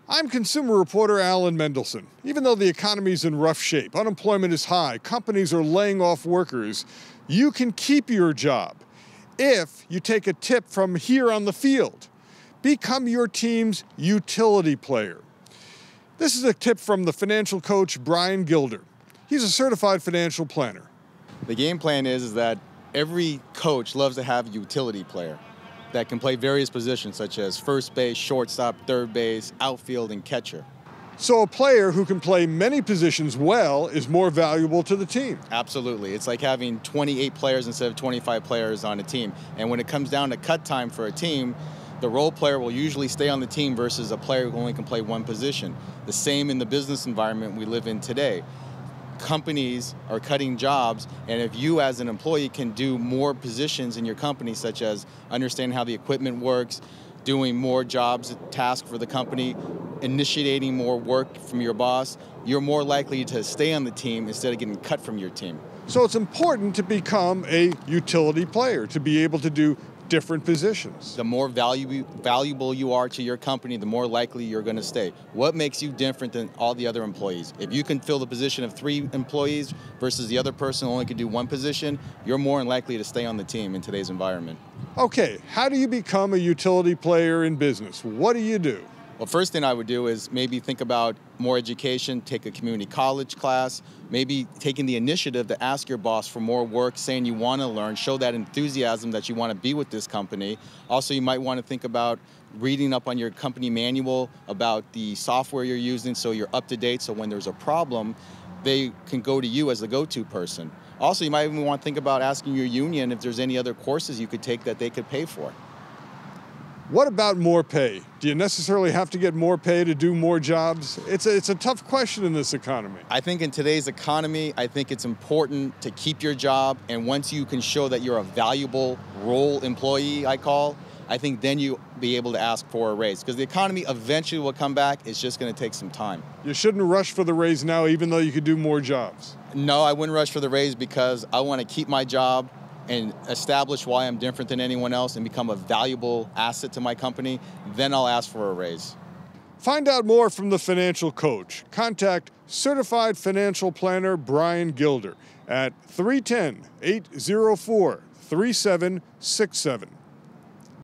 I'm consumer reporter Alan Mendelson. Even though the economy's in rough shape, unemployment is high, companies are laying off workers, you can keep your job if you take a tip from here on the field. Become your team's utility player. This is a tip from the financial coach Brian Gilder. He's a certified financial planner. The game plan is that every coach loves to have a utility player that can play various positions such as first base, shortstop, third base, outfield, and catcher. So a player who can play many positions well is more valuable to the team. Absolutely. It's like having 28 players instead of 25 players on a team. And when it comes down to cut time for a team, the role player will usually stay on the team versus a player who only can play one position. The same in the business environment we live in today. Companies are cutting jobs, and if you as an employee can do more positions in your company, such as understanding how the equipment works, doing more jobs, tasks for the company, initiating more work from your boss, you're more likely to stay on the team instead of getting cut from your team. So it's important to become a utility player, to be able to do different positions. The more valuable you are to your company, the more likely you're going to stay. What makes you different than all the other employees? If you can fill the position of 3 employees versus the other person only could do one position, you're more likely to stay on the team in today's environment. Okay, how do you become a utility player in business? What do you do? Well, first thing I would do is maybe think about more education, take a community college class, maybe taking the initiative to ask your boss for more work, saying you want to learn, show that enthusiasm that you want to be with this company. Also, you might want to think about reading up on your company manual about the software you're using so you're up to date, so when there's a problem, they can go to you as the go-to person. Also, you might even want to think about asking your union if there's any other courses you could take that they could pay for. What about more pay? Do you necessarily have to get more pay to do more jobs? It's a tough question in this economy. I think in today's economy, I think it's important to keep your job, and once you can show that you're a valuable role employee, I think then you'll be able to ask for a raise, because the economy eventually will come back. It's just going to take some time. You shouldn't rush for the raise now, even though you could do more jobs. No, I wouldn't rush for the raise because I want to keep my job and establish why I'm different than anyone else and become a valuable asset to my company. Then I'll ask for a raise. Find out more from the financial coach. Contact Certified Financial Planner Brian Gilder at 310-804-3767.